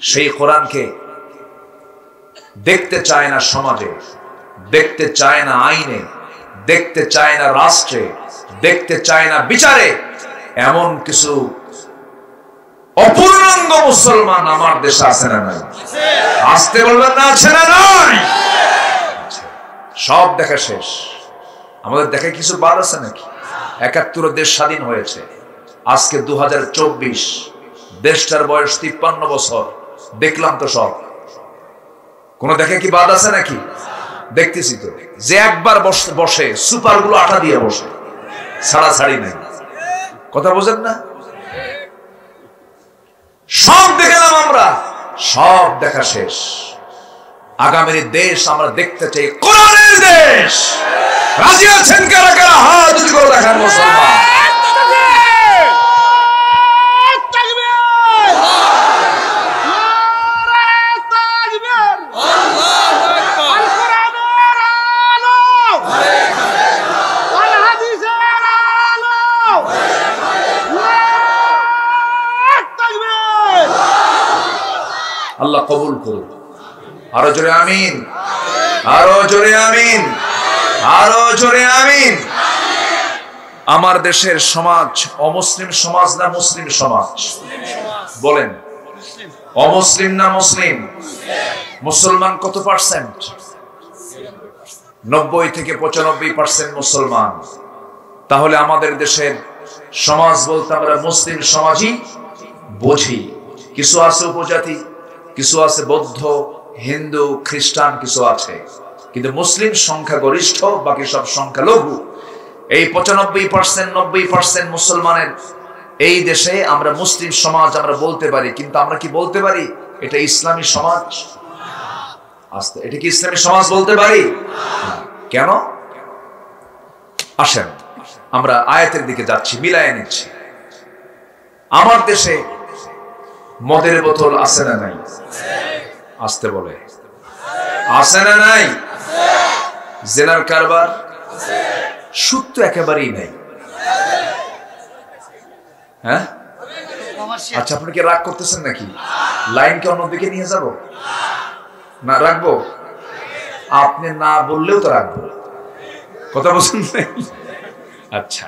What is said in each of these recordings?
সেই কোরআনকে দেখতে চায় না সমাজে, দেখতে চায় না আইনে, দেখতে চায় না রাষ্ট্রে, দেখতে চায় না বিচারে। এমন কিছু অপূর্ণাঙ্গ মুসলমান আমার দেশে আছে না নাই? আসতে বলবেন না, আছে না নাই? সব দেখা শেষ। আমাদের দেখে কিছু বাদ আছে নাকি? ৭১ দেশ স্বাধীন হয়েছে, আজকে 2024, দেশটার বয়স ৫৩ বছর। দেখলাম তো সব, কোন দেখে কি বাদ আছে নাকি? দেখতেছি তো, যে একবার বসে সুপার গুলো আটা দিয়ে বসে, ছাড়াছাড়ি নাই। কথা বোঝেন না? সব দেখলাম আমরা, সব দেখা শেষ। আগামীর দেশ আমরা দেখতে চাই কোরআনের দেশ। রাজি আছেন কারা কারা? হাত উঁচু করে দেখান মুসলমান। আল্লাহ কবুল করুন। আরো জোরে আমিন, আরো জোরে আমিন, আরো জোরে আমিন। আমার দেশের সমাজ অমুসলিম সমাজ না মুসলিম সমাজ? বলেন, অমুসলিম না মুসলিম? মুসলমান কত পার্সেন্ট? 90 থেকে 95% মুসলমান। তাহলে আমাদের দেশের সমাজ বলতে আমরা মুসলিম সমাজই বুঝি। কিছু আছে উপজাতি, কিছু আছে বৌদ্ধ, হিন্দু, খ্রিস্টান, কিছু আছে, কিন্তু মুসলিম সংখ্যা গরিষ্ঠ, বাকি সব সংখ্যা লঘু। এই 95% 90% মুসলমানের এই দেশে আমরা মুসলিম সমাজ আমরা বলতে পারি, কিন্তু আমরা কি বলতে পারি এটা ইসলামী সমাজ? আস্তে, এটা কি ইসলামী সমাজ বলতে পারি? কেন? আসেন আমরা আয়াতের দিকে যাচ্ছি, মিলায় নিচ্ছি। আমার দেশে মদের বোতল আছে না নাই? আসতে বলে, আছে না নাই? জেনার কারবার, সুদ তো একেবারেই নাই। হ্যাঁ, আচ্ছা, আপনি কি রাগ করতেছেন নাকি? লাইনকে অন্যদিকে নিয়ে যাব না? রাখবো? আপনি না বললেও তো রাখবো। কথা বলছেন? আচ্ছা,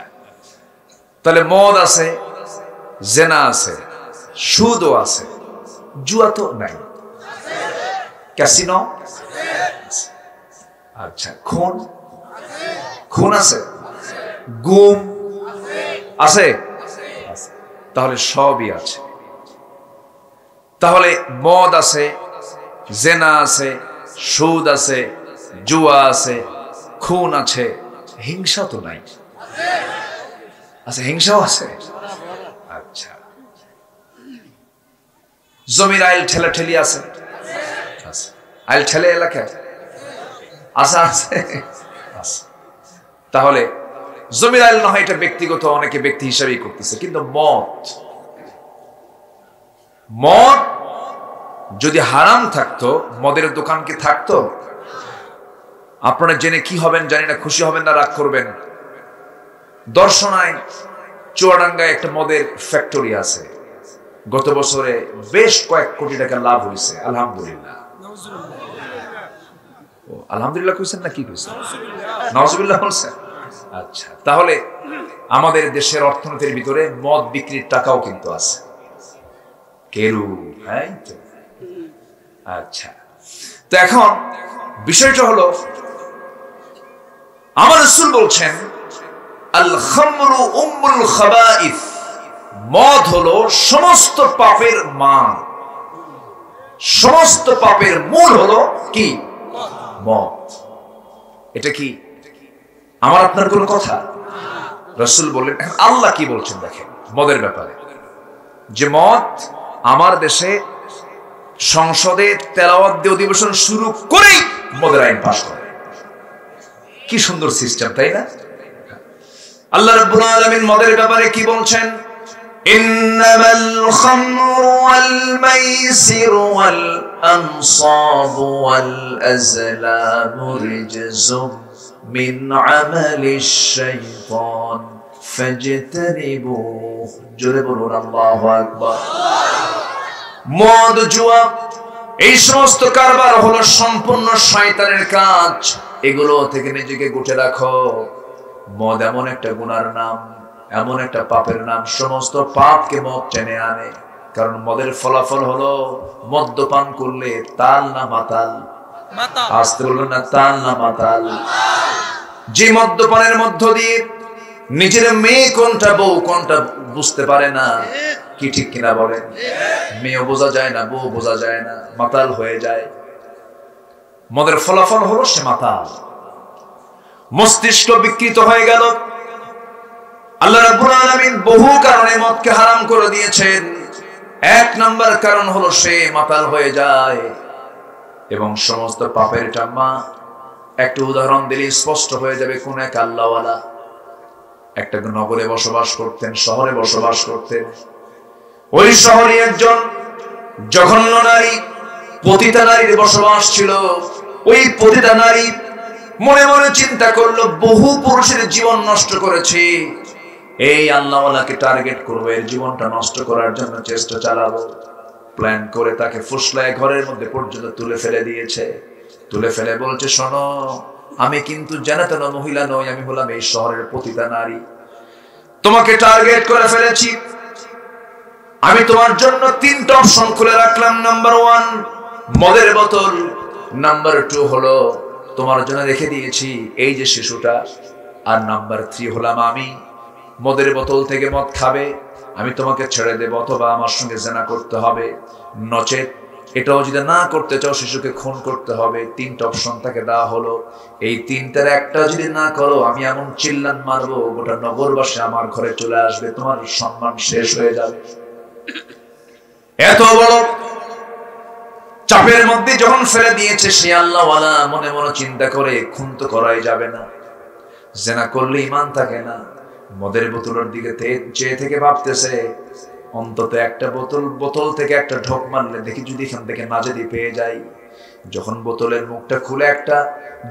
তাহলে মদ আছে, জেনা আছে, সুদও আছে, জুয়া তো নাই, ক্যাসিনো, আচ্ছা, খুন, খুন আছে, গুম আছে, তাহলে সবই আছে। তাহলে মদ আছে, জেনা আছে, সুদ আছে, জুয়া আছে, খুন আছে, হিংসা তো নাই? আচ্ছা, হিংসাও আছে। আচ্ছা, জমির আইল ঠেলাঠেলি আছে, আইল ঠেলে এলাকায় আছে, আছে। তাহলে জমির আইল না হয় এটা ব্যক্তিগত, অনেকে ব্যক্তি হিসাবেই করতেছে, কিন্তু মদ, মদ যদি হারাম থাকতো, মদের দোকান কি থাকতো? আপনারা জেনে কি হবেন জানি না, খুশি হবেন না রাগ করবেন, দর্শনায় চুয়াডাঙ্গায় একটা মদের ফ্যাক্টরি আছে। গত বছরে বেশ কয়েক কোটি টাকা লাভ হয়েছে, আলহামদুলিল্লাহ। আলহামদুলিল্লাহ কইছেন না কি কইছেন? নাউজুবিল্লাহ বলছেন? আচ্ছা, তাহলে আমাদের দেশের অর্থনীতির ভিতরে মদ বিক্রির টাকাও কিন্তু আছে। কেরু, হ্যাঁ তো। আচ্ছা, তো এখন বিষয়টা হলো, আমার রাসূল বলছেন আল খামরু উম্মুল খাবাইস, মদ হলো সমস্ত পাপের মা, সমস্ত পাপের মূল হলো কি? মদ। এটা কি আমার আপনার কোন কথা? রাসূল বললেন। আল্লাহ কি বলছেন দেখেন মদের ব্যাপারে, যে মদ আমার দেশে সংসদে তেলাওয়াত দিয়ে অধিবেশন শুরু করেই মদের আইন পাস করে। কি সুন্দর সিস্টেম, তাই না? আল্লাহ রাব্বুল আলামিন মদের ব্যাপারে কি বলছেন? ইন্নামাল খামরু ওয়াল মাইসিরু ওয়াল আনসাবু ওয়াল আজলামু রিজসুম মিন আমালিশ শাইতান ফাজতানিবুহু। জোরে বলুন আল্লাহু আকবার। মদ, জুয়া, এই সমস্ত কারবার হলো সম্পূর্ণ শয়তানের কাজ। এগুলো থেকে নিজেকে গুটে রাখো। মদ এমন একটা গুনার নাম, এমন একটা পাপের নাম, সমস্ত পাপকে মদ টেনে আনে। কারণ মদের ফলাফল হলো মদ্যপান করলে তাল না মাতাল, আসতে বলবেন না, তাল না মাতাল। যে মদ্যপানের মধ্য দিয়ে নিজের মেয়ে কোনটা বউ কোনটা বুঝতে পারে না, কি ঠিক কিনা বলেন? মেয়ে বোঝা যায় না, বউ বোঝা যায় না, মাতাল হয়ে যায়। মদের ফলাফল হলো সে মাতাল, মস্তিষ্ক বিকৃত হয়ে গেল। আল্লাহ রাব্বুল আলামিন বহু কারণে মদকে হারাম করে দিয়েছেন। এক নাম্বার কারণ হলো সে মাতাল হয়ে যায় এবং সমস্ত পাপের টাম্মা। একটা উদাহরণ দিলে স্পষ্ট হয়ে যাবে। কোন এক আল্লাহওয়ালা একটা নগরে বসবাস করতেন, শহরে বসবাস করতেন। ওই শহরে একজন জঘন্য নারী, পতিতা নারীর বসবাস ছিল। ওই পতিতা নারী মনে মনে চিন্তা করলো, বহু পুরুষের জীবন নষ্ট করেছে, এই আল্লাহওয়ালাকে টার্গেট করবো, এর জীবনটা নষ্ট করার জন্য চেষ্টা চালাবো। প্ল্যান করে তাকে ফুসলায় ঘরের মধ্যে পর্যন্ত তুলে ফেলে দিয়েছে। তুলে ফেলে বলছে, শোনো, আমি কিন্তু জানাতেন মহিলা নই, আমি হলাম এই শহরের পতিতা নারী। তোমাকে টার্গেট করে ফেলেছি। আমি তোমার জন্য 3টা অপশন খুলে রাখলাম। নাম্বার 1 মদের বোতল, নাম্বার 2 হলো তোমার জন্য রেখে দিয়েছি এই যে শিশুটা, আর নাম্বার 3 হলাম আমি। মদের বোতল থেকে মদ খাবে, আমি তোমাকে ছেড়ে দেব, অথবা আমার সঙ্গে জেনা করতে হবে, নচেত এটাও যদি না করতে চাও শিশুকে খুন করতে হবে। 3টা অপশন তাকে দেওয়া হলো। এই 3টার একটা যদি না করো, আমি এমন চিল্লান মারবো, গোটা নগরবাসী আমার ঘরে চলে আসবে, তোমার সম্মান শেষ হয়ে যাবে। এত বড় চাপের মধ্যে যখন ফেলে দিয়েছে, সে আল্লাহওয়ালা মনে মনে চিন্তা করে, খুন তো করাই যাবে না, জেনা করলে ঈমান থাকে না। মদের বোতলের দিকে চেয়ে থেকে ভাবতেছে, অন্তত একটা বোতল থেকে একটা ঢোক মারলে দেখি যদি এখান থেকে নাজেদি পেয়ে যাই। যখন বোতলের মুখটা খুলে একটা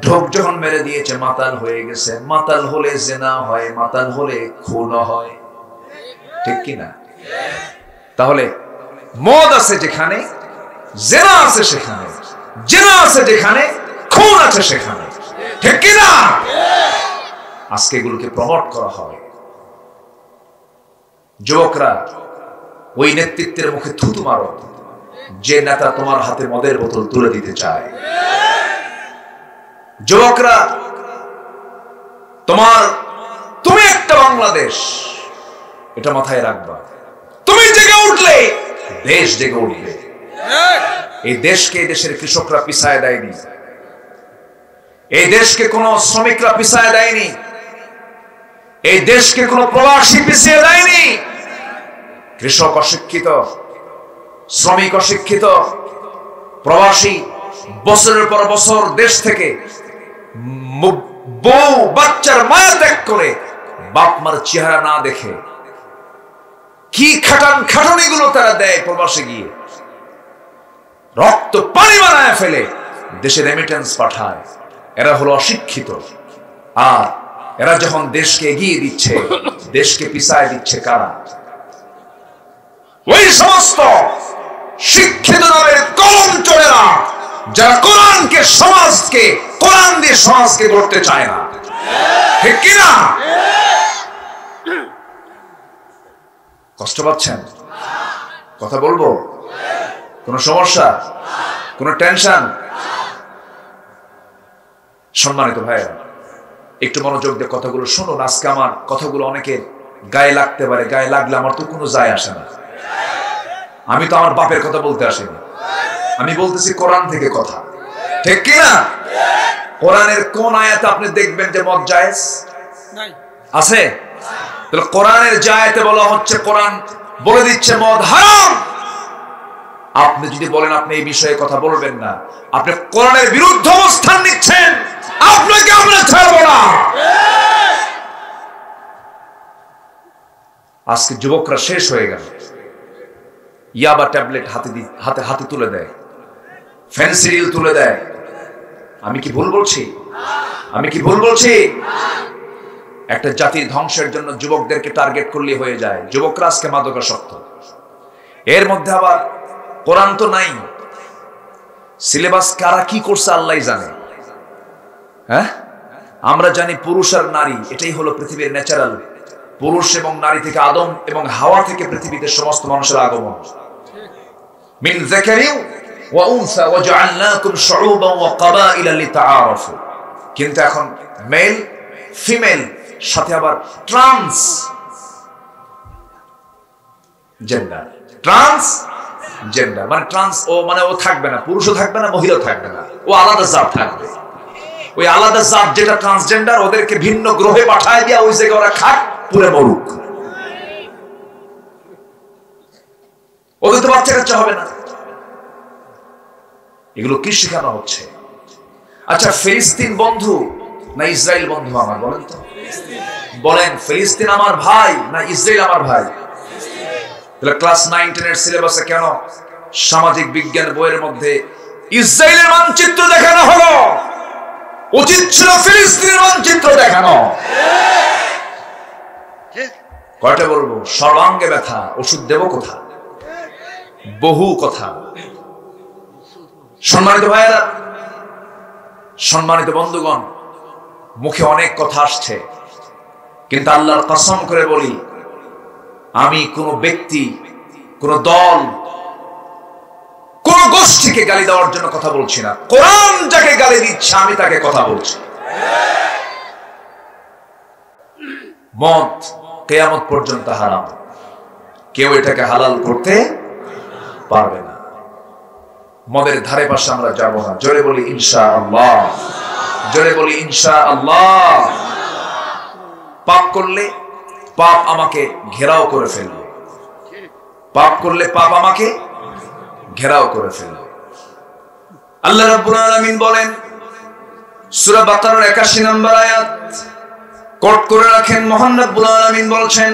ঢোক যখন মেরে দিয়েছে, মাতাল হয়ে গেছে। মাতাল হলে জেনা হয়, মাতাল হলে খুন হয়, ঠিক কিনা? তাহলে মদ আছে যেখানে, জেনা আছে সেখানে, জেনা আছে যেখানে, খুন আছে সেখানে, ঠিক কিনা? আজকে এগুলোকে প্রমোট করা হয়। যুবকরা, ওই নেতৃত্বের মুখে থুতু মারো যে নেতা তোমার হাতে মদের বোতল তুলে দিতে চায়। যুবকরা, তুমি একটা বাংলাদেশ, এটা মাথায় রাখবা। তুমি জেগে উঠলে দেশ জেগে উঠবে। এই দেশকে, এই দেশের কৃষকরা পিছায় দেয়নি, এই দেশকে কোন শ্রমিকরা পিছায় দেয়নি, এই দেশকে কোন প্রবাসী পিছিয়ে দেয়নি। কৃষক অশিক্ষিত, শ্রমিক অশিক্ষিত, প্রবাসী বছরের পর বছর দেশ থেকে বউ বাচ্চার মায়া ত্যাগ করে, বাপ মার চেহারা না দেখে কি খাটানিগুলো তারা দেয়, প্রবাসে গিয়ে রক্ত পানি বানায় ফেলে দেশে রেমিটেন্স পাঠায়। এরা হলো অশিক্ষিত। আর এরা যখন দেশকে এগিয়ে দিচ্ছে, দেশকে পিছায় দিচ্ছে কারা? ওই সমস্ত শিক্ষিত নামের কলম চোরেরা, যারা কোরআনকে, সমাজকে, কোরআন দিয়ে সমাজকে গড়তে চায় না, ঠিক কিনা? কষ্ট পাচ্ছেন? কথা বলবো? কোন সমস্যা, কোন টেনশন? সম্মানিত ভাইরা, একটু মনোযোগ দিয়ে কথাগুলো শুনুন। আজকে আমার কথাগুলো অনেকের গায়ে লাগতে পারে, গায়ে লাগলে আমার তো কোনো যায় আসে না। আমি তো আমার বাপের কথা বলতে আসিনি, আমি বলতেছি কোরআন থেকে কথা, ঠিক কিনা? কোরআনের কোন আয়াতে আপনি দেখবেন যে মদ জায়েজ আছে? তাহলে কোরআনের যে আয়াতে বলা হচ্ছে, কোরআন বলে দিচ্ছে মদ হারাম। আপনি যদি বলেন আপনি এই বিষয়ে কথা বলবেন না, আপনি কোরআনের বিরুদ্ধে অবস্থান নিচ্ছেন, আপনাকে আমরা ছাড়বো না। আজকে যুবকরা শেষ হয়ে গেল। ইয়াবা ট্যাবলেট হাতে তুলে দেয়, ফেন্সিডিল তুলে দেয়। আমি কি ভুল বলছি? আমি কি ভুল বলছি? একটা জাতির ধ্বংসের জন্য যুবকদেরকে টার্গেট করলে হয়ে যায়। যুবকরা আজকে মাদকাসক্ত। এর মধ্যে আবার কোরআন তো নাই, সিলেবাস কারা কি করছে আল্লাহই জানে। হ্যাঁ, আমরা জানি পুরুষ আর নারী এটাই হলো পৃথিবীর ন্যাচারাল। পুরুষ এবং নারী থেকে আদম এবং হাওয়া থেকে পৃথিবীতে সমস্ত মানুষের আগমন। মিন যাকারিন ওয়া উনসা ওয়া জাআলনাকুম শুউবান ওয়া ক্বাবাইলা লিতাআরাফু। কিন্তু এখন মেল ফিমেল সাথে আবার ট্রান্স জেন্ডার, ট্রান্স জেন্ডার মানে ট্রান্স, ও মানে ও থাকবে না, পুরুষও থাকবে না, মহিলাও থাকবে না, ও আলাদা জাত থাকবে। ওই আলাদা জাত যেটা ট্রান্সজেন্ডার, ওদেরকে ভিন্ন গ্রহে পাঠায় দিয়া ওই জায়গায় ওরা খাক, পুরে মরুক, ওদের তো বাচ্চা কাচ্চা হবে না। এগুলো কি শেখানো হচ্ছে? আচ্ছা, ফিলিস্তিন বন্ধু না ইসরায়েল বন্ধু আমার, বলেন তো? বলেন, ফিলিস্তিন আমার ভাই না ইসরায়েল আমার ভাই? তাহলে ক্লাস 9-10 এর সিলেবাসে কেন সামাজিক বিজ্ঞান বইয়ের মধ্যে ইসরায়েলের মানচিত্র দেখানো হলো? উচিত ছিল ফিলিস্তিনের মানচিত্র দেখানো। কয়টা বলবো? সর্বাঙ্গে ব্যথা, ওষুধ দেব কোথা? বহু কথা। সম্মানিত ভাইয়েরা, সম্মানিত বন্ধুগণ, মুখে অনেক কথা আসছে, কিন্তু আল্লাহর কসম করে বলি, আমি কোন ব্যক্তি, কোন দল, কোন গোষ্ঠীকে গালি দেওয়ার জন্য কথা বলছি না। কোরআন যাকে গালি দিচ্ছে আমি তাকে কথা বলছি। মদ কিয়ামত পর্যন্ত হারাম, কেউ এটাকে হালাল করতে পারবে না। মদের ধারে পাশে আমরা যাব না। জোরে বলি ইনশাআল্লাহ, জোরে বলি ইনশাআল্লাহ। পাপ করলে পাপ আমাকে ঘেরাও করে ফেলবে, পাপ করলে পাপ আমাকে ঘেরাও করে ফেলবে। আল্লাহ রাব্বুল আলামিন বলেন সূরা বাকারার 81 নম্বর আয়াত, কোট করে রাখেন, মহান রাব্বুল আলামিন বলছেন,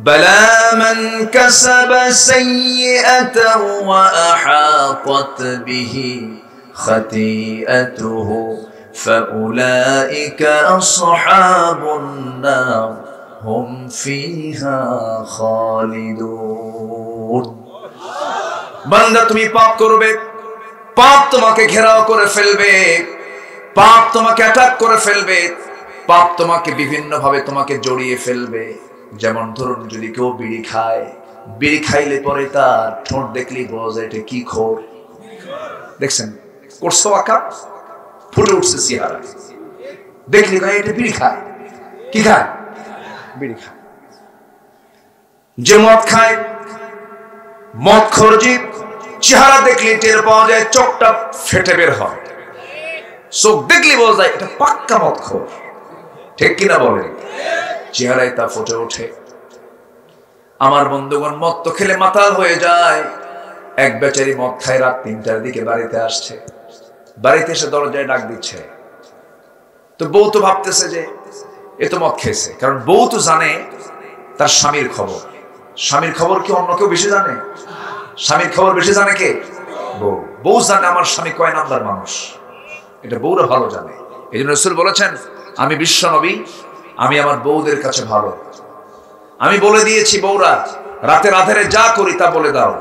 বালা মান কাসাবা সাইয়্যাতান ওয়া আহাতাত বিহি খাতিআতুহু ফাউলাইকা আসহাবুন নার হুম ফিহা খালিদুন। বান্দা, তুমি পাপ করবে, পাপ তোমাকে ঘেরাও করে ফেলবে, পাপ তোমাকে অ্যাটাক করে ফেলবে, পাপ তোমাকে বিভিন্ন ভাবে তোমাকে জড়িয়ে ফেলবে। যেমন ধরুন, যদি কেউ বিড়ি খায়, বিড়ি খাইলে পরে তার ঠোঁট দেখলেই বোঝা যায় এটা কি খোর। দেখছেন, করছো আঁকা, ফুটে উঠছে চেহারা, দেখলি ভাই এটা বিড়ি খায়। কি খায়? বিড়ি খায়। যে মদ খায়, মদ খরজি, চেহারা দেখলে টের পাওয়া যায়, চোখটা ফেটে বের হয়, চোখ দেখলে বোঝা যায় এটা পাক্কা মদ খোর। ঠিক কিনা বলে? চেহারায় তা ফুটে ওঠে। আমার বন্ধুগণ, মদ তো খেলে মাতাল হয়ে যায়। এক বেচারি মদ খায়, রাত 3টার দিকে বাড়িতে আসছে, বাড়িতে এসে দরজায় ডাক দিচ্ছে। তো বউ তো ভাবতেছে যে এ তো মদ খেয়েছে, কারণ বউ তো জানে তার স্বামীর খবর। স্বামীর খবর কি অন্য কেউ বেশি জানে? স্বামীর খবর বেশি জানে কে? বউ। বউ জানে আমার স্বামী কয় নাম্বার মানুষ, এটা বউরা ভালো জানে। এই জন্য রাসূল বলেছেন, আমি বিশ্ব নবী, আমি আমার বউদের কাছে ভালো। আমি বলে দিয়েছি, বউরা রাতের আধারে যা করি তা বলে দাও।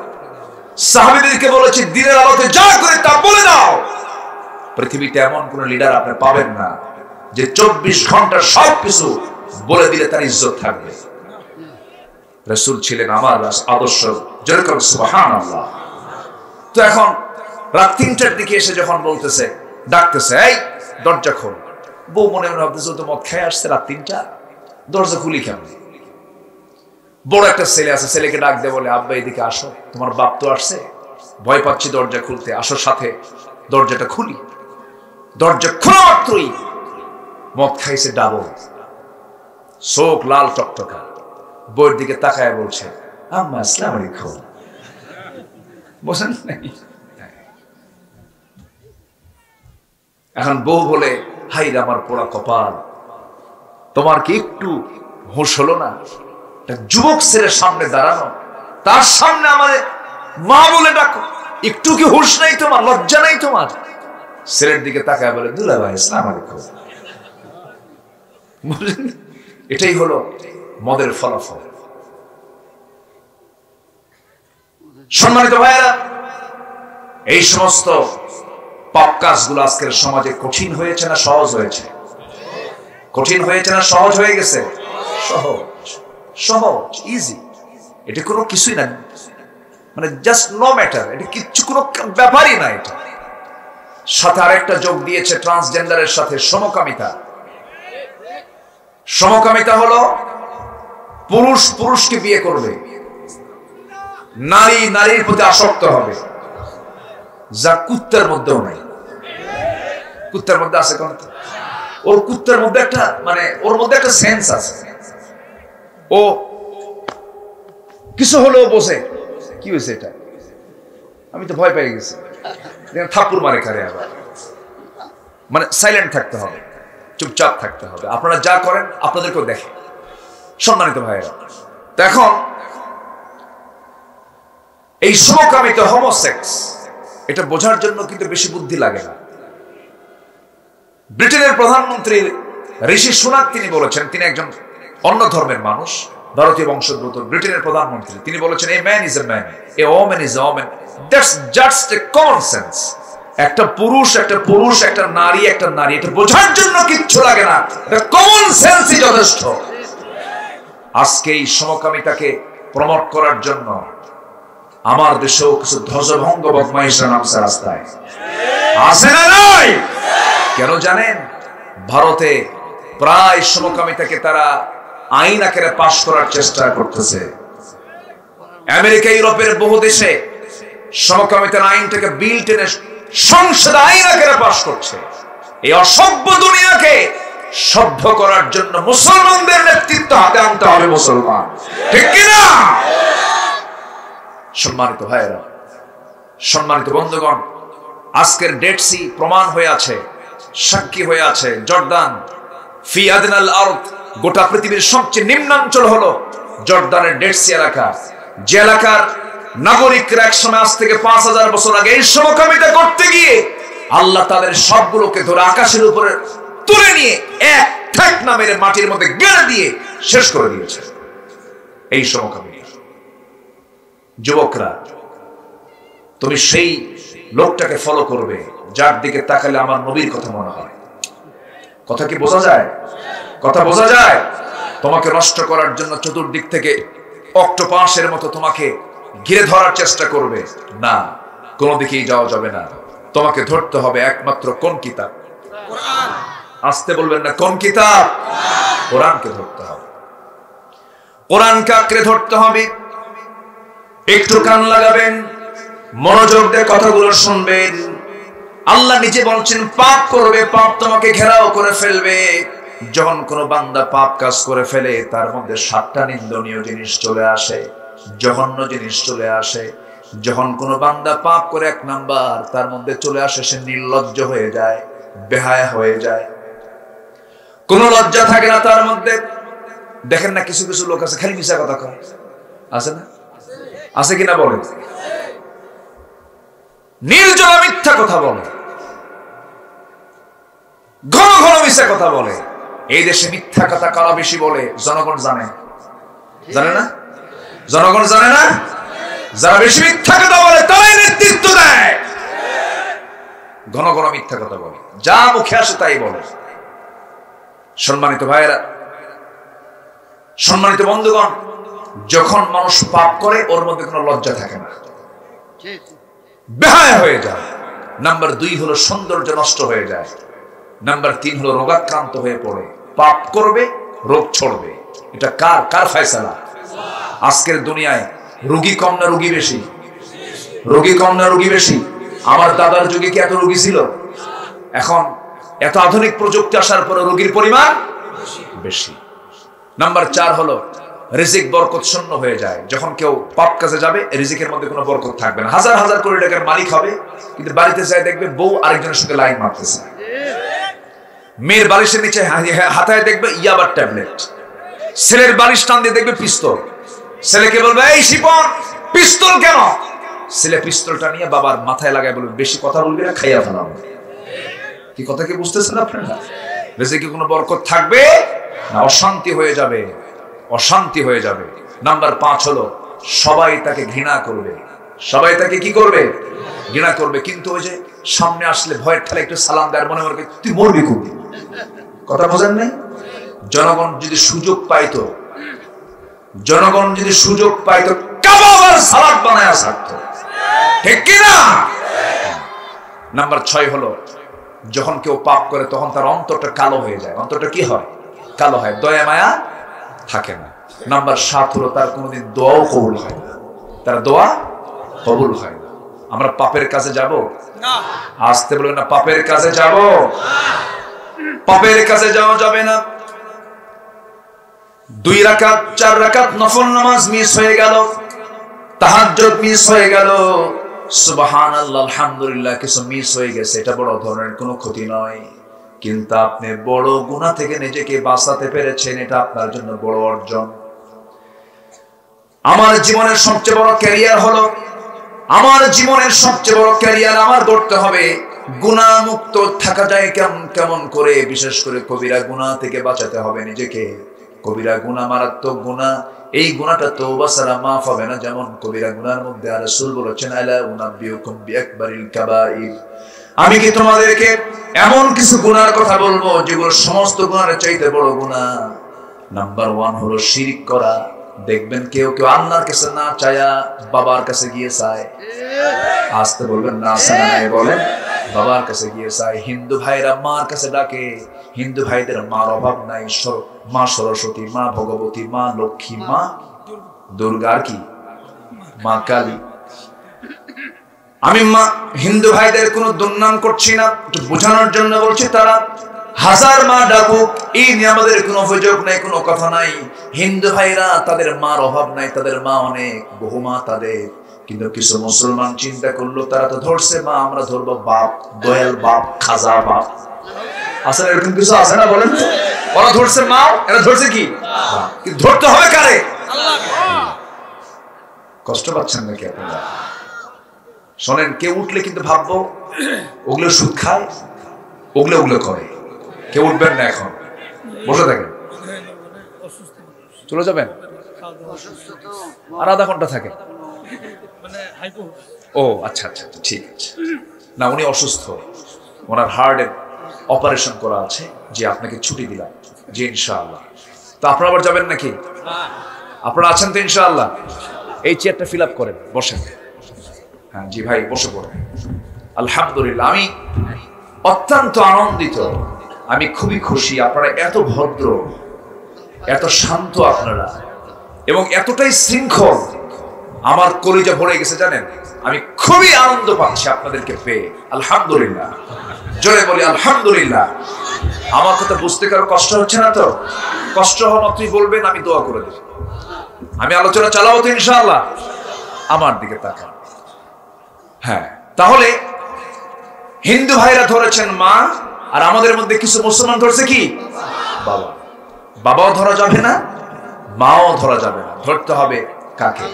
সাহাবীদেরকে বলেছি, দিনের আলোতে যা করি তা বলে দাও। পৃথিবীতে এমন কোন লিডার আপনি পাবেন না যে 24 ঘন্টা সবকিছু বলে দিলে তার ইজ্জত থাকবে। রাসূল ছিলেন আমার আদর্শ। যেরকম সুবহানাল্লাহ। তো এখন রাত 3টার দিকে এসে যখন বলতেছে, ডাকতেছে, এই দরজা খোল, বউ মনে মনে ভাবতেছে তো মদ খেয়ে আসছে, রাত 3টা, দরজা খুলি কেমন? বড় একটা ছেলে আছে, ছেলেকে ডাক দিয়ে বলে, আব্বা এদিকে আসো, তোমার বাপ তো আসছে, ভয় পাচ্ছি দরজা খুলতে, আসো সাথে। দরজাটা খুলি, দরজা খোলা মাত্রই মদ খাইছে ডাবল, চোখ লাল টকটকা, বউয়ের দিকে তাকায় বলছে, আম্মা আসসালামু আলাইকুম। বুঝেন নাকি? এখন বউ বলে, হাই রে আমার পোড়া কপাল, তোমার কি একটু হুঁশ হলো না? যুবক ছেলের সামনে দাঁড়ানো, তার সামনে আমাদের মা বলে ডাকো, একটু কি হুঁশ নাই তোমার? লজ্জা নাই তোমার? ছেলের দিকে তাকায় বলে, দুলা ভাই আসসালামু আলাইকুম। এটাই হলো মদের ফলাফল। সম্মানিত ভাইয়েরা, এই সমস্ত পাপ কাজগুলো আজকের সমাজে কঠিন হয়েছে না সহজ হয়েছে? কঠিন হয়েছে না সহজ হয়ে গেছে? সহজ, সহজ, ইজি। এটা কোনো কিছুই না, মানে জাস্ট নো ম্যাটার, এটা কিচ্ছু কোনো ব্যাপারই না। এটা সাথে আরেকটা যোগ দিয়েছে ট্রান্সজেন্ডারের সাথে সমকামিতা। সমকামিতা হলো পুরুষ পুরুষকে বিয়ে করবে, নারী নারীর প্রতি আসক্ত হবে, যা কুত্তার মধ্যেও নাই। কুত্তার মধ্যে আছে কোন? ওর কুত্তার মধ্যে একটা, মানে ওর মধ্যে একটা সেন্স আছে। ও কিছু হলেও বোঝে কি হয়েছে, এটা আমি তো ভয় পেয়ে গেছি, থাপ্পড় মারে খারে। আবার মানে সাইলেন্ট থাকতে হবে, চুপচাপ থাকতে হবে। আপনারা যা করেন আপনাদেরকেও দেখে। সম্মানিত ভাইয়েরা, তো এখন এই সমকামিতা, হোমোসেক্স, এটা বোঝার জন্য কিন্তু বেশি বুদ্ধি লাগে না। ব্রিটেনের প্রধানমন্ত্রী ঋষি সুনাক তিনি বলেছেন, তিনি একজন অন্য ধর্মের মানুষ, ভারতীয় বংশোদ্ভূত ব্রিটেনের প্রধানমন্ত্রী। তিনি বলেছেন, a man is a man, a woman is a woman, that's just a common sense. একটা পুরুষ একটা পুরুষ, একটা নারী একটা নারী, এটা বোঝার জন্য কিচ্ছু লাগে না, এটা কমন সেন্সই যথেষ্ট। আজকে এই সমকামিতাকে প্রমোট করার জন্য আমার দেশেও কিছু ধ্বজভঙ্গ বদমাইশরা নামছে রাস্তায়, আছে না নাই? কেন জানেন? ভারতে প্রায় সমকামিতাকে তারা আইন আকারে পাশ করার চেষ্টা করতেছে। আমেরিকা, ইউরোপের বহু দেশে সমকামিতার আইনটাকে বিল টেনে সংসদ আইন আকারে পাশ করছে। এই অসভ্য দুনিয়াকে সভ্য করার জন্য মুসলমানদের নেতৃত্ব হাতে আনতে হবে। মুসলমান, ঠিক কিনা? সম্মানিত ভাইয়েরা, সম্মানিত বন্ধুগণ, আজকের ডেড সি প্রমাণ হয়ে আছে, সাক্ষী হয়ে আছে। জর্দান, ফি আদনাল আরদ, গোটা পৃথিবীর সবচেয়ে নিম্নাঞ্চল হলো জর্দানের ডেড সি এলাকা। যে এলাকার নাগরিকরা একসময় আজ থেকে 5000 বছর আগে এই সমকামিতা করতে গিয়ে আল্লাহ তাদের সবগুলোকে ধরে আকাশের উপরে তুলে নিয়ে এক ঠেক না মেরে মাটির মধ্যে গেড়ে দিয়ে শেষ করে দিয়েছে। এই সমকামিতা। যুবকরা, তুমি সেই লোকটাকে ফলো করবে যার দিকে তাকালে আমার নবীর কথা মনে হয়। কথা কি বোঝা যায়? কথা বোঝা যায়? তোমাকে নষ্ট করার জন্য চতুর্দিক থেকে অক্টোপাসের মতো তোমাকে ঘিরে ধরার চেষ্টা করবে না, কোনো দিকেই যাওয়া যাবে না। তোমাকে ধরতে হবে একমাত্র কোন কিতাব? কোরআন। আসতে বলবেন না, কোন কিতাব? কোরআনকে ধরতে হবে। কোরআনকে আঁকড়ে ধরতে হবে। একটু কান লাগাবেন, মনোযোগ দিয়ে কথাগুলো শুনবেন। আল্লাহ নিজে বলছেন, পাপ করবে, পাপ তোমাকে ঘেরাও করে ফেলবে। যখন কোন বান্দা পাপ কাজ করে ফেলে তার মধ্যে 7টা নিন্দনীয় জিনিস চলে আসে, জঘন্য জিনিস চলে আসে। যখন কোন বান্দা পাপ করে 1 নাম্বার তার মধ্যে চলে আসে, সে নির্লজ্জ হয়ে যায়, বেহায়া হয়ে যায়, কোন লজ্জা থাকে না তার মধ্যে। দেখেন না, কিছু কিছু লোক আছে খালি মিশা কথা কয়, আছে না? আছে কিনা বলেন? নির্জলা মিথ্যা কথা বলে, ঘন ঘন মিথ্যা কথা বলে। এই দেশে মিথ্যা কথা কারা বেশি বলে জনগণ জানে? জানে না? জনগণ জানে না? যারা বেশি মিথ্যা কথা বলে তারাই নেতৃত্ব দেয়। ঘন ঘন মিথ্যা কথা বলে, যা মুখে আসে তাই বলে। সম্মানিত ভাইয়েরা, সম্মানিত বন্ধুগণ, যখন মানুষ পাপ করে ওর মধ্যে কোনো লজ্জা থাকে না, বেহায়া হয়ে যায়। নাম্বার 2 হলো সৌন্দর্য নষ্ট হয়ে যায়। নাম্বার 3 হলো রোগাক্রান্ত হয়ে পড়ে। পাপ করবে, রোগ ছড়বে। এটা কার কার ফয়সালা? আজকের দুনিয়ায় রোগী কম না রোগী বেশি? রোগী কম না রোগী বেশি? আমার দাদার যুগে কি এত রোগী ছিল? এখন এত আধুনিক প্রযুক্তি আসার পরে রোগীর পরিমাণ বেশি। নাম্বার 4 হলো রিজিক বরকত শূন্য হয়ে যায়। যখন কেউ পাপ কাজে যাবে রিজিকের মধ্যে কোনো বরকত থাকবে না। হাজার হাজার কোটি টাকার মালিক হবে, কিন্তু বাড়িতে যায় দেখবে বউ আরেকজনের সঙ্গে লাইন মারতেছে। মেয়ের বালিশের নিচে হাতায় দেখবে ইয়াবার ট্যাবলেট। ছেলের বালিশ টান দিয়ে দেখবে পিস্তল। ছেলেকে বলবে, এই শিপন পিস্তল কেন? ছেলে পিস্তলটা নিয়ে বাবার মাথায় লাগায় বলবে, বেশি কথা বলবি না, খাইয়া ফেলাম। কি কথা কি বুঝতেছেন আপনারা? রিজিকে কোনো বরকত থাকবে না, অশান্তি হয়ে যাবে, অশান্তি হয়ে যাবে। নাম্বার 5 হলো সবাই তাকে ঘৃণা করবে। সবাই তাকে কি করবে? ঘৃণা করবে। কিন্তু ওই যে সামনে আসলে ভয়ের ঠেলে একটু সালাম দেয়, মনে মনে তুই মরবি খুব। কথা বোঝেন নাই? জনগণ যদি সুযোগ পাইতো, জনগণ যদি সুযোগ পাইতো কাবাব আর সালাদ বানায় ছাড়তো, ঠিক কিনা? নাম্বার 6 হলো যখন কেউ পাপ করে তখন তার অন্তরটা কালো হয়ে যায়। অন্তরটা কি হয়? কালো হয়, দয়া মায়া থাকে না। নাম্বার 7 হলো তার কোনোদিন দোয়াও কবুল হয় না, তার দোয়া কবুল হয় না। আমরা পাপের কাছে যাব না, আসতে বলবেন না, পাপের কাছে যাব না, পাপের কাছে যাওয়া যাবে না। 2 রাকাত 4 রাকাত নফল নামাজ মিস হয়ে গেল, তাহাজ্জুদ মিস হয়ে গেল, সুবহানাল্লাহ আলহামদুলিল্লাহ কিছু মিস হয়ে গেছে, এটা বড় ধরনের কোনো ক্ষতি নয়। কিন্তু আপনি বড় গুনাহ থেকে নিজেকে বাঁচাতে পেরেছেন, এটা আপনার জন্য বড় অর্জন। আমার জীবনের সবচেয়ে বড় ক্যারিয়ার হলো, আমার জীবনের সবচেয়ে বড় ক্যারিয়ার আমার করতে হবে গুনাহ মুক্ত থাকা যায় কেমন করে, বিশেষ করে কবিরা গুনাহ থেকে বাঁচাতে হবে নিজেকে। কবিরা গুনাহ মারাত্মক গুনাহ, এই গুনাহটা তওবা ছাড়া মাফ হবে না। যেমন কবিরা গুনাহর মধ্যে রাসূল বলেছেন আলা উনাব্বিউকুম বিআকবারিল কাবাইর, আমি কি তোমাদেরকে এমন কিছু গুনাহর কথা বলবো যেগুলো সমস্ত গুনাহের চাইতে বড় গুনাহ। নাম্বার 1 হলো শিরক করা। দেখবেন কেউ কেউ আল্লাহর কাছে না চায়া বাবার কাছে গিয়ে চায়, আসতে বলবেন না নাই, বলেন বাবার কাছে গিয়ে চায়। হিন্দু ভাইরা মার কাছে ডাকে, হিন্দু ভাইদের মার অভাব নাই, মা সরস্বতী, মা ভগবতী, মা লক্ষ্মী, মা দুর্গা, কি মা কালী। আমি মা হিন্দু ভাইদের কোনো দুর্নাম করছি না, একটু বোঝানোর জন্য বলছি। তারা হাজার মা ডাকুক, এই নিয়ে আমাদের কোনো অভিযোগ নাই, কোনো কথা নাই। হিন্দু ভাইরা তাদের মার অভাব নাই, তাদের মা অনেক, বহু মা তাদের। কিন্তু কিছু মুসলমান চিন্তা করলো তারা তো ধরছে মা, আমরা ধরবো বাপ, দয়াল বাপ, খাজা বাপ। আসলে এরকম কিছু আছে না বলেন? ওরা ধরছে মা, এরা ধরছে কি? কিন্তু ধরতে হবে কারে? কষ্ট পাচ্ছেন নাকি আপনারা? শোনেন, কেউ উঠলে কিন্তু ভাববো ওগুলো সুদ খায়, ওগুলো করে। কেউ উঠবেন না, এখন বসে থাকেন। চলে যাবেন আর আধা ঘন্টা থাকে। ও আচ্ছা আচ্ছা ঠিক আছে। না, উনি অসুস্থ, ওনার হার্টের অপারেশন করা আছে, যে আপনাকে ছুটি দিলাম, যে ইনশাআল্লাহ। তো আপনারা আবার যাবেন নাকি? আপনারা আছেন তো ইনশাআল্লাহ? এই চেয়ারটা ফিল আপ করেন, বসেন। হ্যাঁ জি ভাই, বসে পড়েন। আলহামদুলিল্লাহ, আমি অত্যন্ত আনন্দিত, আমি খুবই খুশি। আপনারা এত ভদ্র, এত শান্ত আপনারা, এবং এতটাই শৃঙ্খল, আমার কলিজা ভরে গেছে জানেন। আমি খুবই আনন্দ পাচ্ছি আপনাদেরকে পেয়ে। আলহামদুলিল্লাহ, জোরে বলি আলহামদুলিল্লাহ। আমার কথা বুঝতে কারো কষ্ট হচ্ছে না তো? কষ্ট হওয়া মাত্রই বলবেন, আমি দোয়া করে দেব। আমি আলোচনা চালাবো তো ইনশাআল্লাহ। আমার দিকে তাকান। হ্যাঁ, তাহলে হিন্দু ভাইরা ধরেছেন মা, আর আমাদের মধ্যে কিছু মুসলমান ধরছে কি? বাবা। বাবাও ধরা যাবে না, মাও ধরা যাবে না। ধরতে হবে কাকে?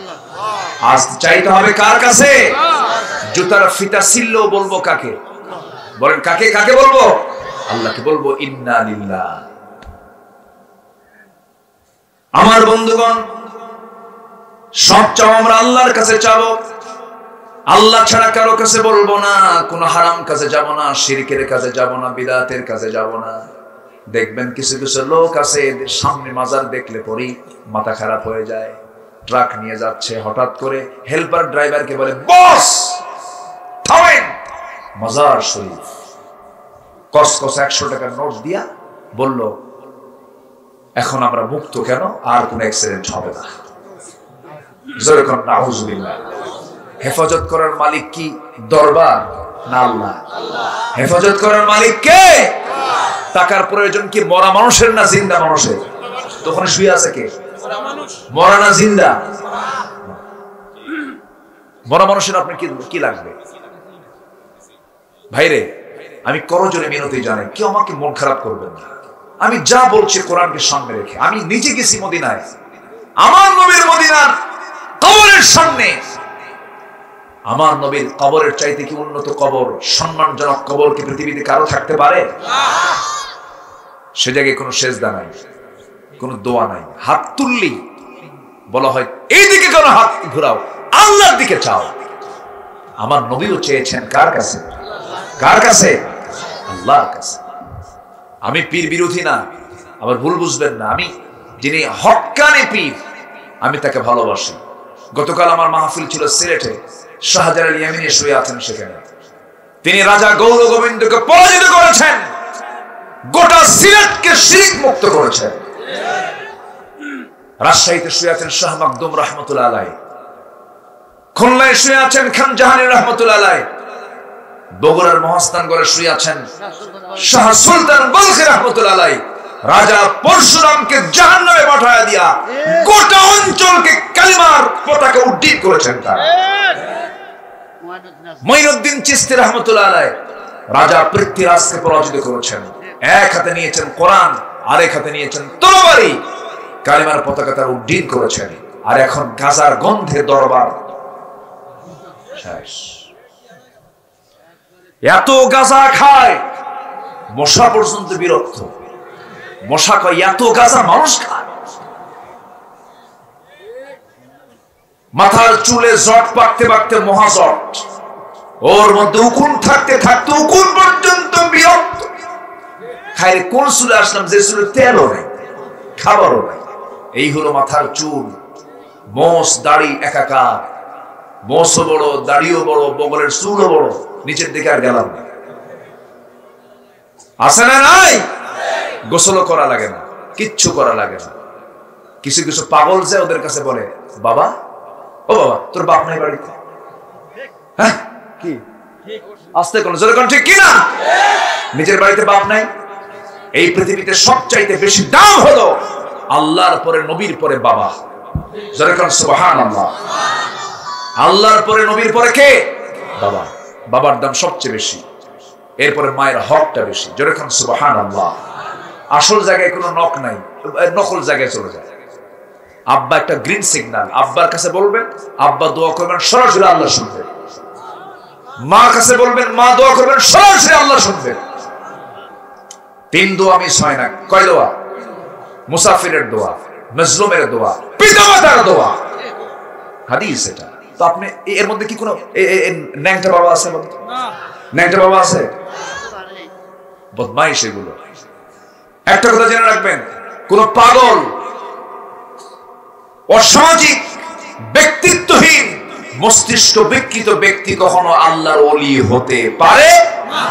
আজ চাইতে হবে কার কাছে? জুতার ফিতা ছিললেও বলবো কাকে? বলেন কাকে? কাকে বলবো? আল্লাহকে বলবো। ইন্না লিল্লাহ। আমার বন্ধুগণ, সব চাও আমরা আল্লাহর কাছে চাবো, আল্লাহ ছাড়া কারো কাছে বলবো না। কোনো হারাম কাছে যাব না, শিরকের কাছে যাব না, বিদআতের কাছে যাব না। দেখবেন কিছু কিছু লোক আছে, সামনে মাজার দেখলে পরেই মাথা খারাপ হয়ে যায়। ট্রাক নিয়ে যাচ্ছে, হঠাৎ করে হেল্পার ড্রাইভারকে বলে, বস থামেন। মাজার শরীফ কসকস 100 টাকার নোট দিয়া বলল, এখন আমরা মুক্ত কেন, আর কোন অ্যাক্সিডেন্ট হবে না। যেরকম নাউজুবিল্লাহ। হেফাজত করার মালিক কি দরবার না আল্লাহ? হেফাজত করার মালিক কে? টাকার প্রয়োজন কি মরা মানুষের না জিন্দা মানুষের? তখন শুয়ে আছে কে? মরা না জিন্দা? মরা মানুষের আপনার কি লাগবে? ভাইরে, আমি করজোরে মিনতি জানাই, কেউ আমাকে মন খারাপ করবেন না। আমি যা বলছি কোরআনকে সামনে রেখে। আমি নিজে গেছি মদিনায়, আমার নবীর মদিনার কবরের সামনে। আমার নবীর কবরের চাইতে কি উন্নত কবর, সম্মানজনক কবর কি পৃথিবীতে কারো থাকতে পারে? সে জায়গায় কোনো সেজদা নাই, কোনো দোয়া নাই। হাত তুললি বলা হয় এইদিকে কেন হাত ঘুরাও, আল্লাহর দিকে চাও। আমার নবীও চেয়েছেন কার কাছে? কার কাছে? আল্লাহর কাছে। আমি পীর বিরোধী না, আবার ভুল বুঝবেন না। আমি যিনি হক্কানি পীর, আমি তাকে ভালোবাসি। গতকাল আমার মাহফিল ছিল সিলেটে, শাহজালাল ইয়ামিনী শুয়ে আছেন সেখানে। তিনি রাজা গৌর গোবিন্দকে পরাজিত করেছেন, গোটা সিলেটকে শিরক মুক্ত করেছেন। রাজশাহীতে শুয়ে আছেন শাহ মাকদুম রহমতুল্লাহ আলাইহি, খুলনায় শুয়ে আছেন খান জাহানী রহমতুল্লাহ আলাইহি, বগুড়ার মহাস্থানগড়ে শুয়ে আছেন শাহ সুলতান বলখি রহমতুল্লাহ আলাইহি। রাজা পরশুরামকে জাহান্নামে পাঠায়া দিয়া গোটা অঞ্চলকে কালিমার পতাকা উড্ডীন করেছেন তারা। মঈনুদ্দিন চিশতি রহমতুল্লাহ আলাইহি রাজা পৃথ্বীরাজকে পরাজিত করেছেন। এক হাতে নিয়েছেন কোরআন, আরেক হাতে নিয়েছেন তরবারি, কালিমার পতাকা তারা উড্ডীন করেছেন। আর এখন গাজার গন্ধে দরবার শেষ। এত গাজা খায় মশা পর্যন্ত বিরক্ত। মশা কয় এত গাজা মানুষ খায়। মাথার চুলে জট পাকতে পাকতে মহাজট, ওর মধ্যে উকুন থাকতে থাকতে উকুন পর্যন্ত বিরক্ত। খায় কোন চুলে আসলাম যে চুলে তেলও নেই, খাবারও নেই। এই হলো মাথার চুল। মোষ দাড়ি একাকার, মোষও বড়, দাড়িও বড়, বগলের চুলও বড়, নিচের দিকে আর গেলাম না। আছে না নাই? গোসলও করা লাগে না, কিচ্ছু করা লাগে না। কিছু কিছু পাগল যে ওদের কাছে বলে, বাবা ও বাবা তোর বাপ নাই বাড়িতে? হ্যাঁ কি আসতে কোন জোরে কোন ঠিক কিনা? নিজের বাড়িতে বাপ নাই? এই পৃথিবীতে সবচাইতে বেশি দাম হলো আল্লাহর পরে নবীর পরে বাবা। জোরে কোন সুবহানাল্লাহ। আল্লাহর পরে নবীর পরে কে? বাবা। বাবার দাম সবচেয়ে বেশি, এরপরে মায়ের হকটা বেশি। জোরে কোন সুবহানাল্লাহ। আসল জায়গায় কোনো নক নাই, নকল জায়গায় চলে যায়। আব্বা একটা গ্রিন সিগন্যাল, আব্বার কাছে বলবেন, আব্বা দোয়া করবেন, সরাসরি আল্লাহ শুনবেন। মা কাছে বলবেন, মা দোয়া করবেন, সরাসরি আল্লাহ শুনবেন। 3 দোয়া মিস হয় না। কয় দোয়া? মুসাফিরের দোয়া, মজলুমের দোয়া, পিতামাতার দোয়া। হাদিস এটা। তো আপনি এর মধ্যে কি কোনো ন্যাংটা বাবা আছে? ন্যাংটা বাবা আছে? বদমাইশ এগুলো। একটা কথা জেনে রাখবেন, কোন পাগল, অসামাজিক, ব্যক্তিত্বহীন, মস্তিষ্ক বিকৃত ব্যক্তি কখনো আল্লাহর ওলি হতে পারে না।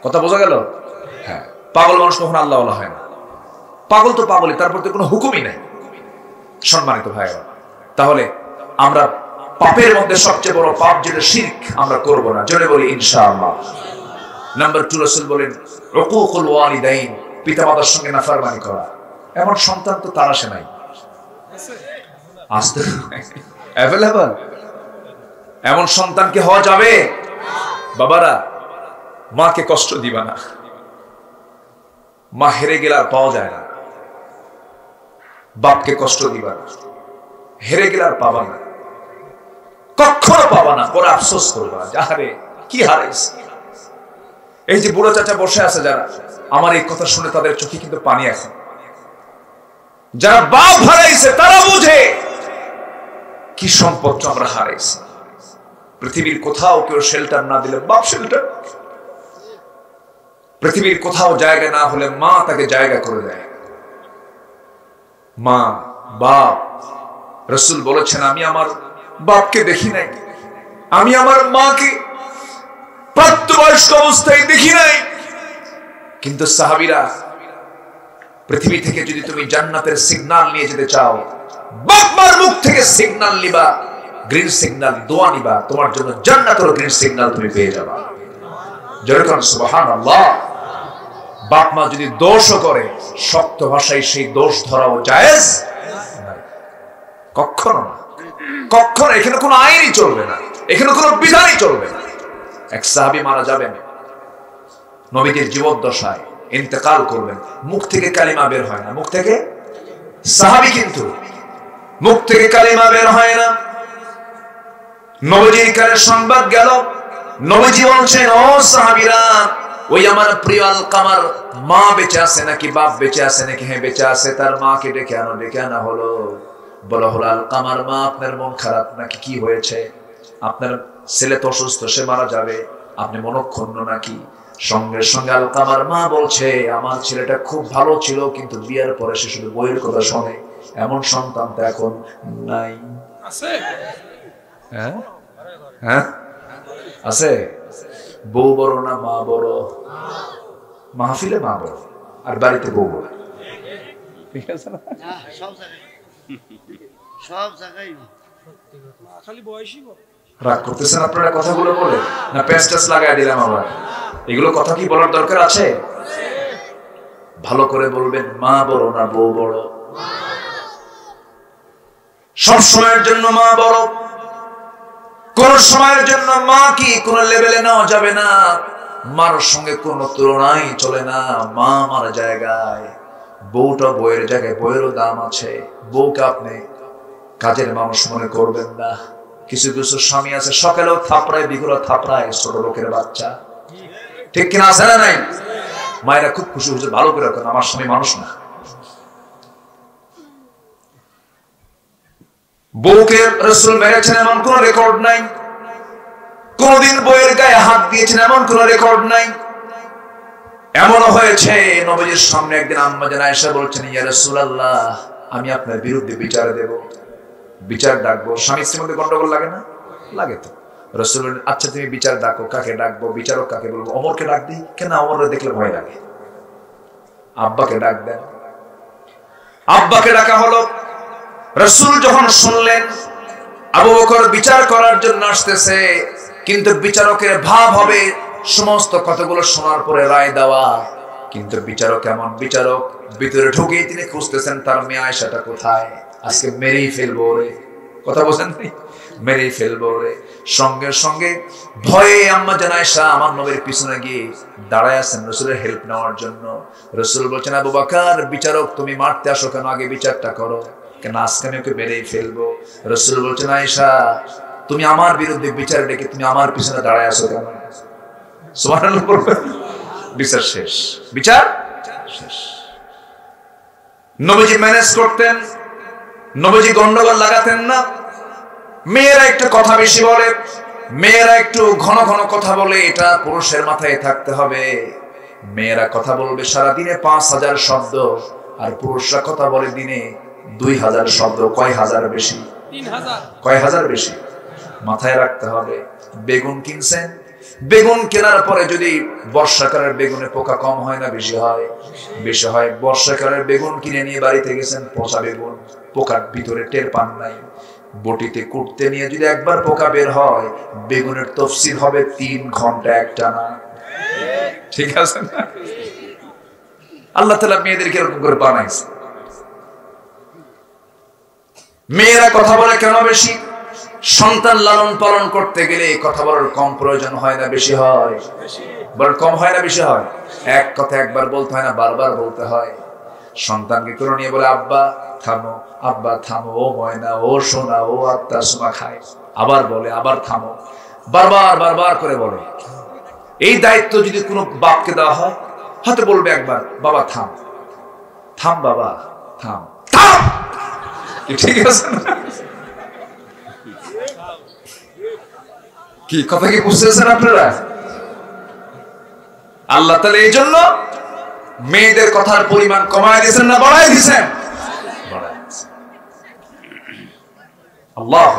কথা বোঝা গেল? হ্যাঁ, পাগল মানুষ কখনো আল্লাহ ওয়ালা হয় না। পাগল তো পাগলই, তার প্রতি কোনো হুকুমই নাই। সম্মানিত ভাইরা, তাহলে আমরা পাপের মধ্যে সবচেয়ে বড় পাপ যেটা শিরক, আমরা করব না। জোরে বলি ইনশাআল্লাহ। নাম্বার 2 রাসূল বলেন উকুকুল ওয়ালিদাইন, পিতামাতার সঙ্গে নাফরমানি করা। এমন সন্তান তো তার আসে নাই, আসতে অ্যাভেলেবল। এমন সন্তান কি হওয়া যাবে? বাবারা, মাকে কষ্ট দিবা না। মা হেরে গেলে আর পাওয়া যায় না। বাপকে কষ্ট দিবা না, হেরে গেলে আর পাবা না, কখনো পাবা না। পরে আফসোস করবা, আরে কি হারাইছি। এই যে বুড়ো চাচা বসে আছে যারা, আমার এই কথা শুনে তাদের চোখে কিন্তু পানি আসে। যারা বাপ হারাইছে তারা বুঝে কি সম্পদটা আমরা হারাইছি। পৃথিবীর কোথাও কেউ শেল্টার না দিলে বাপ শেল্টার। পৃথিবীর কোথাও জায়গা না হলে মা তাকে জায়গা করে দেয়। মা, বাপ। রাসূল বলেছেন, আমি আমার বাপকে দেখি নাই, আমি আমার মাকে প্রাপ্তবয়স্ক অবস্থায় দেখি নাই। কিন্তু সাহাবীরা, পৃথিবী থেকে যদি তুমি জান্নাতের সিগন্যাল নিয়ে যেতে চাও, বাপ মার মুখ থেকে সিগন্যাল নিবা, গ্রিন সিগন্যাল, দোয়া নিবা, তোমার জন্য জান্নাতের গ্রিন সিগন্যাল তুমি পেয়ে যাবা। জোরে বলুন সুবহানাল্লাহ। বাপ মা যদি দোষও করে, শক্ত ভাষায় সেই দোষ ধরাও জায়েজ না, কখনো না, কখনো। এখানে কোনো আইনই চলবে না, এখানে কোনো বিধানই চলবে না। এক সাহাবী মারা যাবেন, নবীজির জীবদ্দশায় ইন্তেকাল করবেন, মুখ থেকে কালিমা বের হয় না। মুখ থেকে, সাহাবী কিন্তু মুখ থেকে কালিমা বের হয় না। নবীজির কাছে সংবাদ গেল, নবীজি বলছেন, ও সাহাবীরা, ওই আমার প্রিয় আলকামার মা বেঁচে আছে নাকি বাপ বেঁচে আছে নাকি? হ্যাঁ বেঁচে আছে। তার মাকে ডেকে আনো। ডেকে আনা হলো, বলা হলো, আলকামার মা, আপনার মন খারাপ নাকি? কি হয়েছে? আপনার ছেলে তো অসুস্থ, সে মারা যাবে, আপনি মনক্ষুণ্ণ নাকি? সঙ্গে সঙ্গে আলকামার মা বলছে, আমার ছেলেটা খুব ভালো ছিল, কিন্তু বিয়ের পরে সে শুধু বইয়ের কথা শোনে, এমন সন্তান তো এখন নাই। আছে? হ্যাঁ হ্যাঁ আছে। বউ বড় না মা বড়? মাহফিলে মা বড়, আর বাড়িতে বউ বড়। ঠিক আছে না? সব জায়গায় খালি বয়সই বড়। রাগ করতেছেন আপনারা কথাগুলো বলে, না পেস্টাস লাগাই দিলাম আবার? এগুলো কথা কি বলার দরকার আছে? ভালো করে বলবেন, মা বড় না বউ বড়? সব সময়ের জন্য মা বড়, কোন সময়ের জন্য মা কি কোন লেভেলে নেওয়া যাবে না। মার সঙ্গে কোন তুলনাই চলে না। মা মার জায়গায়, বউটা বইয়ের জায়গায়, বইয়েরও দাম আছে। বউকে আপনি কাজের মানুষ মনে করবেন না। কিছু কিছু স্বামী আছে সকালেও থাপড়ায়, বিকেলেও থাপড়ায়, ছোট লোকের বাচ্চা। ঠিক কিনা? আছে না নাই? মায়েরা খুব খুশি হচ্ছে, ভালো করে রাখেন, আমার স্বামী মানুষ না। বউকে রাসূল মেরেছেন এমন কোন রেকর্ড নাই। কোনদিন বউয়ের গায়ে হাত দিয়েছেন এমন কোন রেকর্ড নাই। এমনও হয়েছে নবীজির সামনে একদিন আম্মা জান আয়েশা বলছেন, ইয়া রাসূলুল্লাহ, আমি আপনার বিরুদ্ধে বিচার দেব, বিচার ডাকবো। স্বামী স্ত্রীর মধ্যে গন্ডগোল লাগে না? লাগে তো। রাসূল বলেন, আচ্ছা তুমি বিচার ডাকো, কাকে ডাকবো? বিচারক কাকে বলবো? ওমরকে ডাক দিই। কেন? ওমরকে দেখলে ভয় লাগে। আব্বাকে ডাক দেন। আব্বাকে ডাকা হলো। রাসূল যখন শুনলেন আবু বকর বিচার করার জন্য আসতেছে, কিন্তু বিচারকের ভাব হবে সমস্ত কথাগুলো শোনার পরে রায় দেওয়া। কিন্তু বিচারক এমন বিচারক, ভিতরে ঢুকেই তিনি খুঁজতেছেন তার মেয়ে আয়েশাটা কোথায়, আজকে মেরেই ফেলবো রে। কথা বলছেন, মেরেই ফেলবো রে। সঙ্গে সঙ্গে ভয়ে আম্মা জান আয়েশা আমার নবীর পিছনে গিয়ে দাঁড়ায় আছেন রাসূলের হেল্প নেওয়ার জন্য। রাসূল বলছেন, আবু বকর, বিচারক তুমি মারতে আসো কেন? আগে বিচারটা করো। কেন? আজকে আমি ওকে মেরেই ফেলবো। রাসূল বলছেন, আয়েশা, তুমি আমার বিরুদ্ধে বিচার ডেকে তুমি আমার পিছনে দাঁড়ায় আছো কেন? সুবহানাল্লাহ। বিচার শেষ, বিচার শেষ। নবীজি ম্যানেজ করতেন, নবীজি গন্ডগোল লাগাতেন না। মেয়েরা একটু কথা বেশি বলে, মেয়েরা একটু ঘন ঘন কথা বলে, এটা পুরুষের মাথায় থাকতে হবে। মেয়েরা কথা বলবে সারাদিনে 5000 শব্দ, আর পুরুষরা কথা বলে দিনে 2000 শব্দ। কয় হাজার বেশি? 3000। কয় হাজার বেশি? মাথায় রাখতে হবে। বেগুন কিনছেন, বেগুন কেনার পরে যদি বর্ষাকালের বেগুনে পোকা কম হয় না বেশি হয়? বেশি হয়। বর্ষাকালের বেগুন কিনে নিয়ে বাড়িতে গেছেন, পচা বেগুন, পোকার ভিতরে টের পান নাই। বটিতে কুটতে নিয়ে যদি একবার পোকা বের হয়, বেগুনের তফসিল হবে 3 ঘন্টা একটানা। ঠিক আছে না? আল্লাহ তাআলা মেয়েদেরকে এরকম করে বানাইছে। মেয়েরা কথা বলে কেন বেশি? সন্তান লালন পালন করতে গেলে কথা বলার কম প্রয়োজন হয় না বেশি হয়? বড় কম হয় না বেশি হয়? এক কথা একবার বলতে হয় না, বারবার বলতে হয়। সন্তানকে করে নিয়ে বলে, আব্বা থামো, আব্বা থামো, ও ময়না, ও সোনা, ও আত্মা সোনা খায়। আবার বলে, আবার থামো, বারবার বারবার করে বলে। এই দায়িত্ব যদি কোনো বাপকে দেওয়া হয়, হয়তো বলবে একবার, বাবা থাম, থাম বাবা থাম, থাম। ঠিক আছে না? কি কথা কি বুঝতেছেন আপনারা? আল্লাহ তাআলা এই জন্য মেয়েদের কথার পরিমাণ কমায় দিয়েছেন না বাড়ায় দিয়েছেন? আল্লাহ।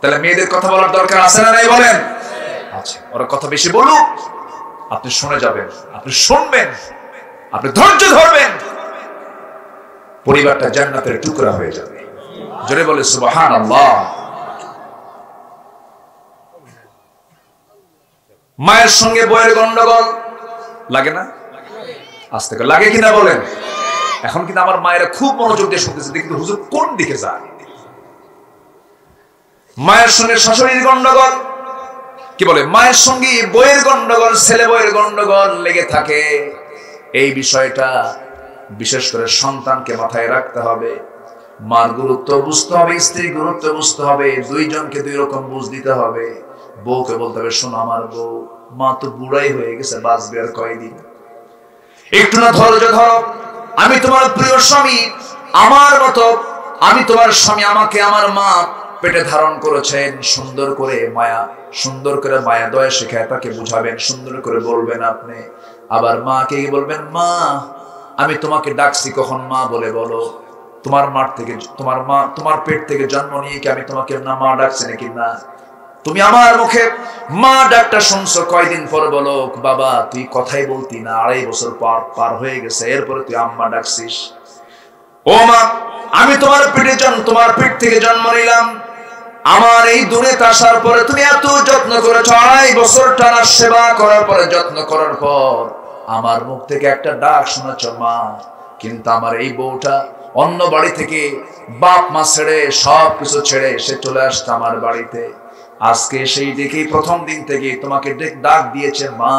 তাহলে মেয়েদের কথা বলার দরকার আছে না নাই বলেন? আছে। ওরা কথা বেশি বলুক, আপনি শুনে যাবেন, আপনি শুনবেন, আপনি ধৈর্য ধরবেন, পরিবারটা জান্নাতের টুকরা হয়ে যাবে। জোরে বলে সুবহানাল্লাহ। মায়ের সঙ্গে বইয়ের গন্ডগোল লাগে না? আস্তে করে লাগে কিনা বলেন? এখন কিন্তু আমার মায়েরা খুব মনোযোগ দিয়ে শুনতেছে, দেখি হুজুর কোন দিকে যায়। মায়ের সঙ্গে শাশুড়ির গন্ডগোল, কি বলে, মায়ের সঙ্গে বইয়ের গন্ডগোল, ছেলে বইয়ের গন্ডগোল লেগে থাকে। এই বিষয়টা বিশেষ করে সন্তানকে মাথায় রাখতে হবে। মার গুরুত্ব বুঝতে হবে, স্ত্রীর গুরুত্ব বুঝতে হবে, দুইজনকে দুই রকম বুঝ দিতে হবে। বউকে বলতে হবে, শোনো আমার বউ, মা তো বুড়াই হয়ে গেছে, বাঁচবে আর কয়দিন, একটু না ধৈর্য ধরো। আমি তোমার প্রিয় স্বামী, আমার মতো আমি তোমার স্বামী, আমাকে আমার মা পেটে ধারণ করেছেন, সুন্দর করে মায়া দয়া শেখায় তাকে বুঝাবেন, সুন্দর করে বলবেন আপনি। আবার মাকে বলবেন, মা আমি তোমাকে ডাকছি কখন মা বলে বলো। তোমার পেট থেকে জন্ম নিয়ে কি আমি তোমাকে না মা ডাকছি নাকি? না, তুমি আমার মুখে মা ডাকটা শুনছো কয়দিন পর বলো বাবা তুই কথাই বলতি না, 2.5 বছর পার হয়ে গেছে, এরপরে তুই আম্মা ডাকছিস। ও মা, আমি তোমার পেট থেকে জন্ম নিলাম, আমার এই দুনিয়াতে আসার পরে তুমি এত যত্ন করেছো, 2.5 বছর টানা সেবা করার পরে, যত্ন করার পর আমার মুখ থেকে একটা ডাক শোনাচ্ছ মা। কিন্তু আমার এই বউটা অন্য বাড়ি থেকে বাপ মা ছেড়ে সবকিছু ছেড়ে সে চলে আসছে আমার বাড়িতে। আজকে সেই দেখেই প্রথম দিন থেকে তোমাকে ডাক দিয়েছে মা।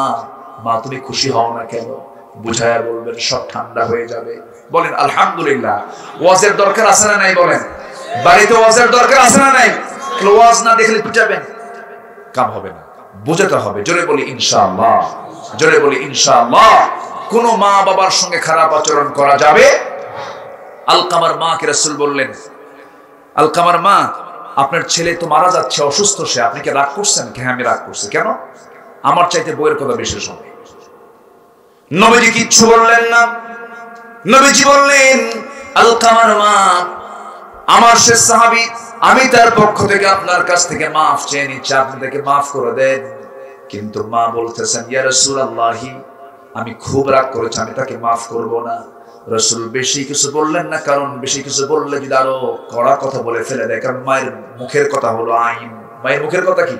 মা তুমি খুশি হও না কেন? বুঝায়া বলবেন, সব ঠান্ডা হয়ে যাবে। বলেন আলহামদুলিল্লাহ। ওয়াজের দরকার আছে না নাই? বলেন বাড়িতে ওয়াজের দরকার আছে না নাই? ওয়াজ না দেখলে পিটাবেন, কাম হবে না, বুঝাতে হবে। জোরে বলি ইনশাআল্লাহ, জোরে বলি ইনশাআল্লাহ। কোন মা বাবার সঙ্গে খারাপ আচরণ করা যাবে? আলকামার মাকে রাসূল বললেন, আলকামার মা আপনার ছেলে তো মারা যাচ্ছে, অসুস্থ সে, আপনি কি রাগ করছেন? হ্যাঁ আমি রাগ করছি। কেন? আমার চাইতে বইয়ের কথা বেশি শোনে। নবীজি কিচ্ছু বললেন না। নবীজি বললেন, আলকামার মা আমার শেষ সাহাবী, আমি তার পক্ষ থেকে আপনার কাছ থেকে মাফ চেয়ে নিচ্ছি, আপনি তাকে মাফ করে দেন। কিন্তু মা বলতেছেন, ইয়া রাসূলুল্লাহ আমি খুব রাগ করেছি, আমি তাকে মাফ করব না। রাসূল বেশি কিছু বললেন না, কারণ বেশি কিছু বললে যদি আরো কড়া কথা বলে ফেলে দেয়, কারণ মায়ের মুখের কথা হলো আইন। মায়ের মুখের কথা কি?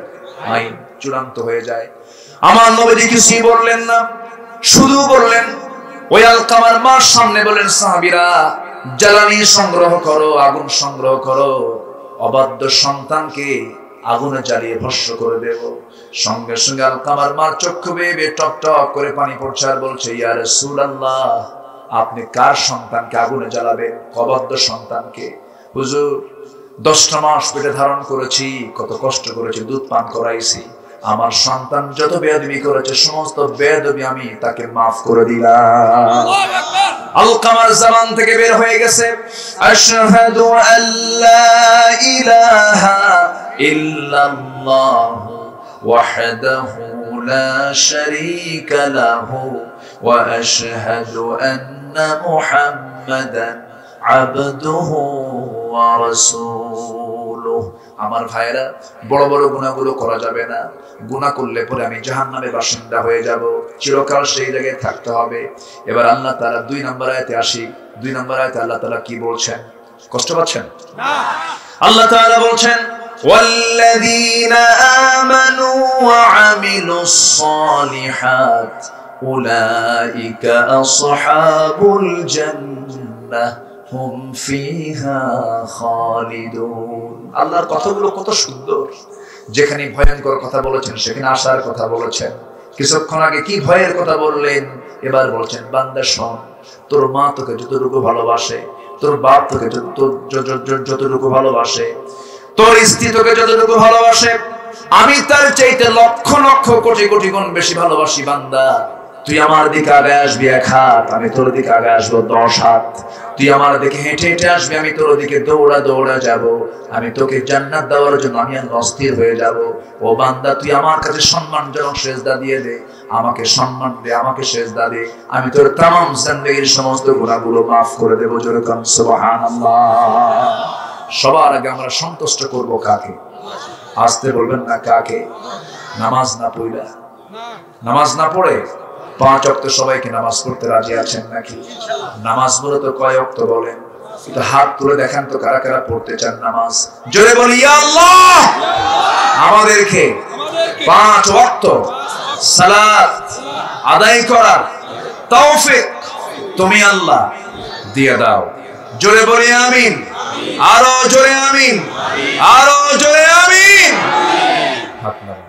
আইন, চূড়ান্ত হয়ে যায়। আমার নবীজি কিছুই বললেন না, শুধু বললেন ওই আলকামার মার সামনে বলেন, সাহাবীরা জ্বালানি সংগ্রহ করো, আগুন সংগ্রহ করো, অবাধ্য সন্তানকে আগুনে জ্বালিয়ে ভস্ম করে দেব। সঙ্গে সঙ্গে আলকামার মার চক্ষু বেয়ে টপ টপ করে পানি পড়ছে আর বলছে, ইয়া রাসূলুল্লাহ আপনি কার সন্তানকে আগুনে জ্বালাবেন? অবাধ্য সন্তানকে। হুজুর 10টা মাস পেটে ধারণ করেছি, কত কষ্ট করেছি, দুধ পান করাইছি, আমার সন্তান যত বেয়াদবি করেছে সমস্ত বেয়াদবি আমি তাকে মাফ করে দিলাম। আলকামার জবান থেকে বের হয়ে গেছে, আশহাদু আল্লা ইলাহা ইল্লাল্লাহ ওয়াহদাহু লা শারীকা লাহু ওয়া আশহাদু আন্না মুহাম্মাদান আবদুহু ওয়া রাসূলুহু। আমার ভাইরা, বড় বড় গুনাহগুলো করা যাবে না। গুনাহ করলে পরে আমি জাহান্নামের বাসিন্দা হয়ে যাব, চিরকাল সেই জায়গায় থাকতে হবে। এবার আল্লাহ তাআলা 2 নম্বর আয়াতে আসি। 2 নম্বর আয়াতে আল্লাহ তাআলা কি বলছেন? কষ্ট পাচ্ছেন না? আল্লাহ তাআলা বলছেন, ওয়াল্লাযীনা আমানু ওয়া আমিলুস সালিহাত উলাইকা আসহাবুল জান্নাহ হুম ফিহা খালিদুন। আল্লাহর কথাগুলো কত সুন্দর। যেখানে ভয়ঙ্কর কথা বলেছেন সেখানে আশার কথা বলেছেন। কিছুক্ষণ আগে কি ভয়ের কথা বললেন, এবার বলছেন বান্দা শোন, তোর মা তোকে যতটুকু ভালোবাসে, তোর বাপ তোকে যতটুকু ভালোবাসে, তোর স্ত্রী তোকে যতটুকু ভালোবাসে, আমি তার চাইতে লক্ষ লক্ষ কোটি কোটি গুণ বেশি ভালোবাসি। বান্দা তুই আমার দিকে আগে আসবি 1 হাত, আমি তোর দিকে আগে আসবো 10 হাত। তুই আমার দিকে হেঁটে হেঁটে আসবি, আমি তোর দিকে দৌড়া দৌড়া যাব। আমি তোকে জান্নাত দেওয়ার জন্য আমি অস্থির হয়ে যাব। ও বান্দা তুই আমার কাছে সম্মানজনক সেজদা দিয়ে দে, আমাকে সম্মান দে, আমাকে সেজদা দে, আমি তোর তামাম জিন্দেগীর সমস্ত গুনাহগুলো মাফ করে দেব। জোরে কান সুবহানাল্লাহ। সবার আগে আমরা সন্তুষ্ট করব কাকে? আসতে বলবেন না কাকে? নামাজ না পড়া, নামাজ না পড়ে 5 ওয়াক্ত সবাইকে নামাজ পড়তে রাজি আছেন নাকি? নামাজ মূলত কয় ওয়াক্ত বলেন? একটু হাত তুলে দেখান তো কারা কারা পড়তে চান নামাজ। জোরে বলি ইয়া আল্লাহ, আমাদেরকে 5 ওয়াক্ত সালাত আদায় করার তৌফিক তুমি আল্লাহ দিয়ে দাও। জোরে বলি আমিন, আরো জোরে আমিন, আরো জোরে আমিন। হাত নাড়ান।